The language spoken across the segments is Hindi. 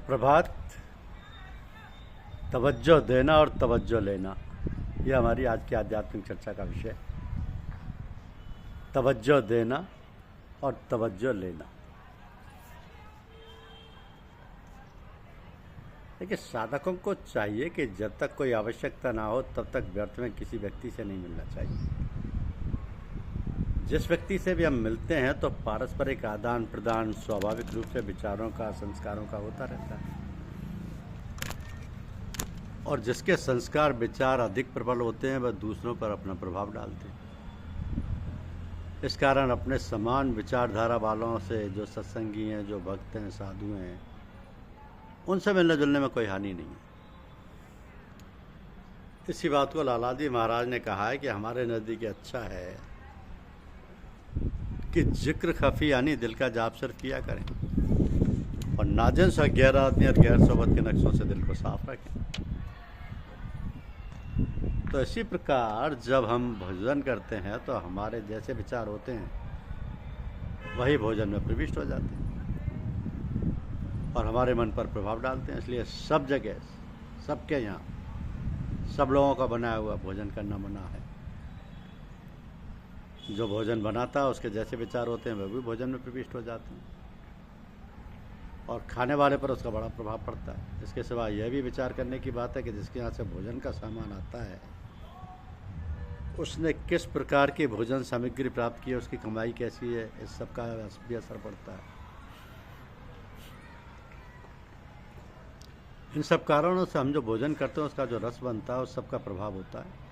सुप्रभात। तवज्जो देना और तवज्जो लेना, यह हमारी आज की आध्यात्मिक चर्चा का विषय है। तवज्जो देना और तवज्जो लेना। देखिए, साधकों को चाहिए कि जब तक कोई आवश्यकता ना हो तब तक व्यर्थ में किसी व्यक्ति से नहीं मिलना चाहिए। जिस व्यक्ति से भी हम मिलते हैं तो पारस्परिक आदान प्रदान स्वाभाविक रूप से विचारों का, संस्कारों का होता रहता है, और जिसके संस्कार विचार अधिक प्रबल होते हैं वह दूसरों पर अपना प्रभाव डालते हैं। इस कारण अपने समान विचारधारा वालों से, जो सत्संगी हैं, जो भक्त हैं, साधु हैं, उनसे मिलने जुलने में कोई हानि नहीं है। इसी बात को लालाजी महाराज ने कहा है कि हमारे नज़दीक अच्छा है कि जिक्र खफी यानी दिल का जाप सिर्फ किया करें, और नाजन सा गैर आदमी और गैर सोबत के नक्शों से दिल को साफ रखें। तो इसी प्रकार जब हम भोजन करते हैं तो हमारे जैसे विचार होते हैं वही भोजन में प्रविष्ट हो जाते हैं और हमारे मन पर प्रभाव डालते हैं। इसलिए सब जगह, सबके यहाँ, सब लोगों का बनाया हुआ भोजन करना मना है। जो भोजन बनाता है उसके जैसे विचार होते हैं वह भी भोजन में प्रविष्ट हो जाते हैं और खाने वाले पर उसका बड़ा प्रभाव पड़ता है। इसके सिवा यह भी विचार करने की बात है कि जिसके यहाँ से भोजन का सामान आता है उसने किस प्रकार की भोजन सामग्री प्राप्त की है, उसकी कमाई कैसी है, इस सब का भी असर पड़ता है। इन सब कारणों से हम जो भोजन करते हैं उसका जो रस बनता है उस सब का प्रभाव होता है।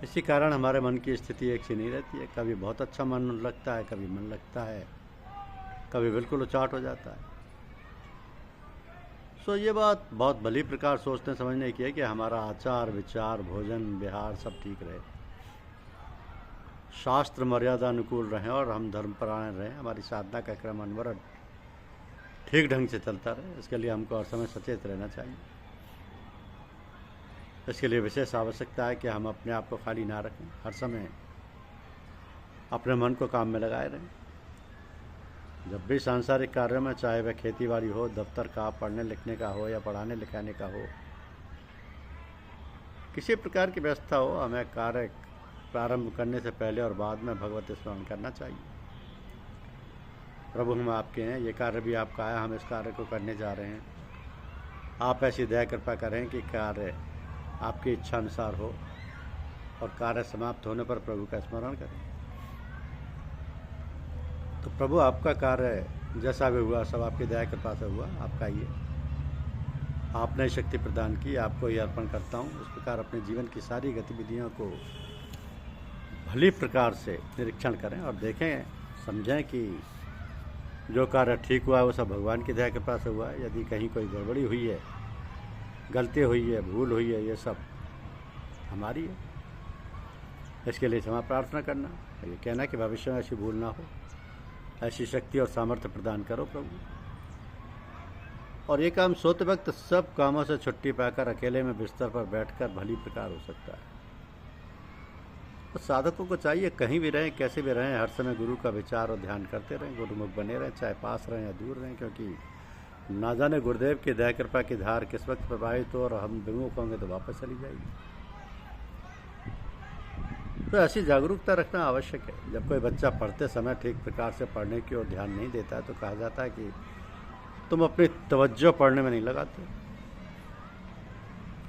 इसी कारण हमारे मन की स्थिति एक सी नहीं रहती है। कभी बहुत अच्छा मन लगता है, कभी मन लगता है, कभी बिल्कुल उचाट हो जाता है। सो ये बात बहुत भली प्रकार सोचने समझने की है कि हमारा आचार विचार, भोजन विहार सब ठीक रहे, शास्त्र मर्यादा अनुकूल रहें और हम धर्मपरायण रहें, हमारी साधना का क्रम अनवरत ठीक ढंग से चलता रहे। इसके लिए हमको हर समय सचेत रहना चाहिए। इसके लिए विशेष आवश्यकता है कि हम अपने आप को खाली ना रखें, हर समय अपने मन को काम में लगाए रहें। जब भी सांसारिक कार्य में, चाहे वह खेतीबाड़ी हो, दफ्तर का, पढ़ने लिखने का हो या पढ़ाने लिखाने का हो, किसी प्रकार की व्यवस्था हो, हमें कार्य प्रारंभ करने से पहले और बाद में भगवत स्मरण करना चाहिए। प्रभु, हम आपके हैं, ये कार्य भी आपका है, हम इस कार्य को करने जा रहे हैं। आप ऐसी दया कृपा करें कि कार्य आपकी इच्छा अनुसार हो और कार्य समाप्त होने पर प्रभु का स्मरण करें। तो प्रभु, आपका कार्य जैसा भी हुआ सब आपकी दया कृपा से हुआ, आपका ही है। आपने शक्ति प्रदान की, आपको ही अर्पण करता हूँ। उस प्रकार अपने जीवन की सारी गतिविधियों को भली प्रकार से निरीक्षण करें और देखें, समझें कि जो कार्य ठीक हुआ है वो सब भगवान की दया कृपा से हुआ है। यदि कहीं कोई गड़बड़ी हुई है, गलती हुई है, भूल हुई है, ये सब हमारी है। इसके लिए क्षमा प्रार्थना करना, ये कहना कि भविष्य में ऐसी भूल ना हो, ऐसी शक्ति और सामर्थ्य प्रदान करो प्रभु। और ये काम सोते वक्त सब कामों से छुट्टी पाकर अकेले में बिस्तर पर बैठकर भली प्रकार हो सकता है। तो साधकों को चाहिए कहीं भी रहें, कैसे भी रहें, हर समय गुरु का विचार और ध्यान करते रहें, गुरुमुख बने रहें, चाहे पास रहें या दूर रहें, क्योंकि ना जाने गुरुदेव की दया कृपा की धार किस वक्त प्रवाहित हो और हम विमुख होंगे तो वापस चली जाएगी। तो ऐसी जागरूकता रखना आवश्यक है। जब कोई बच्चा पढ़ते समय ठीक प्रकार से पढ़ने की ओर ध्यान नहीं देता है तो कहा जाता है कि तुम अपनी तवज्जो पढ़ने में नहीं लगाते,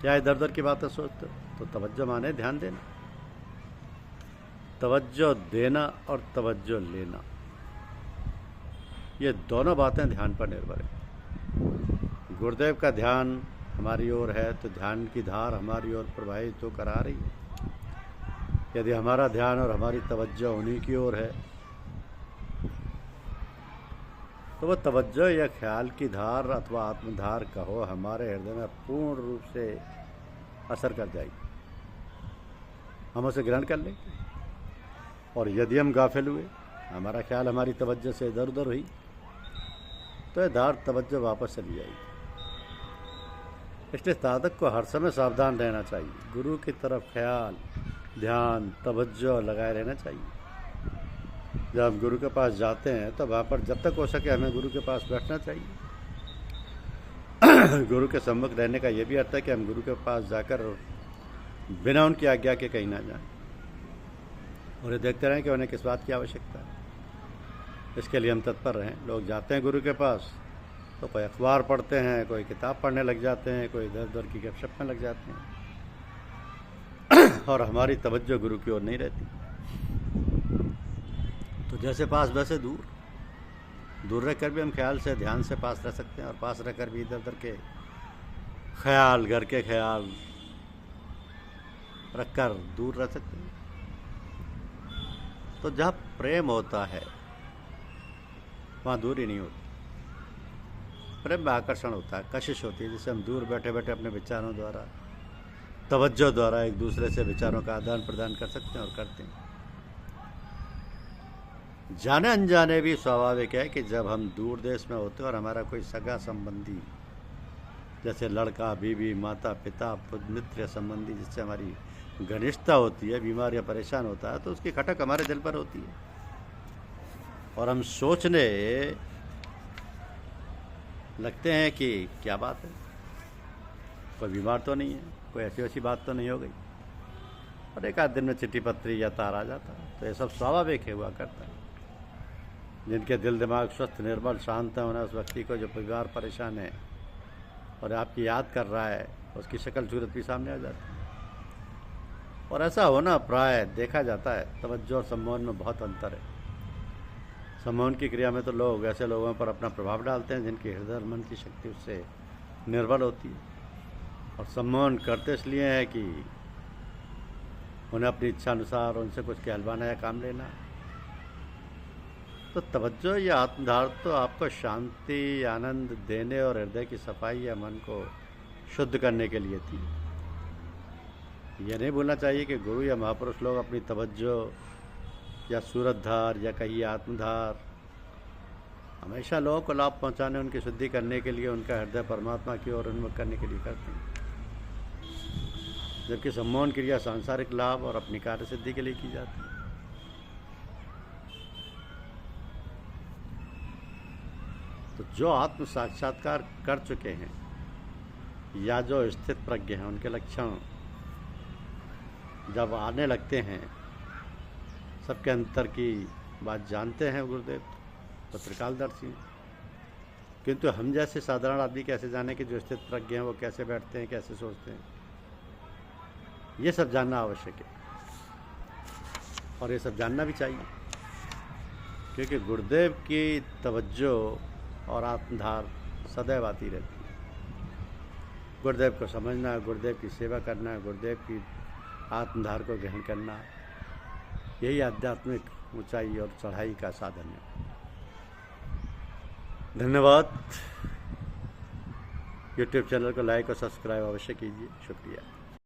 क्या इधर उधर की बातें सोचते हो। तो तवज्जो माने ध्यान देना, तवज्जो देना और तवज्जो लेना, ये दोनों बातें ध्यान पर निर्भर है। गुरुदेव का ध्यान हमारी ओर है तो ध्यान की धार हमारी ओर प्रवाहित होकर आ रही है। यदि हमारा ध्यान और हमारी तवज्जो उन्हीं की ओर है तो वह तवज्जो या ख्याल की धार अथवा आत्मधार कहो, हमारे हृदय में पूर्ण रूप से असर कर जाएगी, हम उसे ग्रहण कर लेंगे। और यदि हम गाफिल हुए, हमारा ख्याल हमारी तवज्जो से इधर उधर हुई, तो यह धार तवज्जो वापस चली जाएगी। इसलिए साधक को हर समय सावधान रहना चाहिए, गुरु की तरफ ख्याल, ध्यान, तवज्जो लगाए रहना चाहिए। जब हम गुरु के पास जाते हैं तो वहाँ पर जब तक हो सके हमें गुरु के पास बैठना चाहिए। गुरु के सम्मुख रहने का ये भी अर्थ है कि हम गुरु के पास जाकर बिना उनकी आज्ञा के कहीं ना जाएं और ये देखते रहें कि उन्हें किस बात की आवश्यकता है। इसके लिए हम तत्पर रहें। लोग जाते हैं गुरु के पास तो कोई अखबार पढ़ते हैं, कोई किताब पढ़ने लग जाते हैं, कोई इधर उधर की गपशप में लग जाते हैं और हमारी तवज्जो गुरु की ओर नहीं रहती। तो जैसे पास वैसे दूर रहकर भी हम ख्याल से ध्यान से पास रह सकते हैं और पास रहकर भी इधर उधर के ख्याल, घर के ख्याल रखकर दूर रह सकते हैं। तो जहाँ प्रेम होता है वहाँ दूरी नहीं होती। प्रेम में आकर्षण होता है, कशिश होती है, जिससे हम दूर बैठे बैठे अपने विचारों द्वारा, तवज्जो द्वारा एक दूसरे से विचारों का आदान प्रदान कर सकते हैं और करते हैं। जाने अनजाने भी स्वाभाविक है कि जब हम दूर देश में होते हैं और हमारा कोई सगा संबंधी, जैसे लड़का, बीवी, माता पिता, मित्र, संबंधी जिससे हमारी घनिष्ठता होती है, बीमार या परेशान होता है, तो उसकी खटक हमारे दिल पर होती है और हम सोचने लगते हैं कि क्या बात है, कोई बीमार तो नहीं है, कोई ऐसी वैसी बात तो नहीं हो गई, और एक आध दिन में चिट्ठी पत्री या तार आ जाता है। तो ये सब स्वाभाविक है, हुआ करता है। जिनके दिल दिमाग स्वस्थ, निर्मल, शांत है, उन्हें उस व्यक्ति को जो बीमार परेशान है और आपकी याद कर रहा है, उसकी शक्ल सूरत भी सामने आ जाती है। और ऐसा होना प्राय देखा जाता है। तवज्जो और सम्मोहन में बहुत अंतर है। सम्मोहन की क्रिया में तो लोग ऐसे लोगों पर अपना प्रभाव डालते हैं जिनकी हृदय और मन की शक्ति उससे निर्बल होती है, और सम्मोहन करते इसलिए है कि उन्हें अपनी इच्छा अनुसार उनसे कुछ कहलवाना या काम लेना। तो तवज्जो या आत्मधार तो आपको शांति, आनंद देने और हृदय की सफाई या मन को शुद्ध करने के लिए थी। यह नहीं भूलना चाहिए कि गुरु या महापुरुष लोग अपनी तवज्जो या सूरतधार या कहिए आत्मधार हमेशा लोगों को लाभ पहुंचाने, उनकी शुद्धि करने के लिए, उनका हृदय परमात्मा की ओर उन्मुख करने के लिए करते हैं, जबकि सम्मोहन क्रिया सांसारिक लाभ और अपनी कार्य सिद्धि के लिए की जाती है। तो जो आत्म साक्षात्कार कर चुके हैं या जो स्थित प्रज्ञ हैं, उनके लक्षण जब आने लगते हैं, सबके अंतर की बात जानते हैं गुरुदेव तो त्रिकालदर्शी हैं। किंतु हम जैसे साधारण आदमी कैसे जाने कि जो स्थित प्रज्ञ हैं वो कैसे बैठते हैं, कैसे सोचते हैं, ये सब जानना आवश्यक है और ये सब जानना भी चाहिए, क्योंकि गुरुदेव की तवज्जो और आत्मधार सदैव आती रहती है। गुरुदेव को समझना, गुरुदेव की सेवा करना, गुरुदेव की आत्मधार को ग्रहण करना, यही आध्यात्मिक ऊंचाई और चढ़ाई का साधन है। धन्यवाद। YouTube चैनल को लाइक और सब्सक्राइब अवश्य कीजिए। शुक्रिया।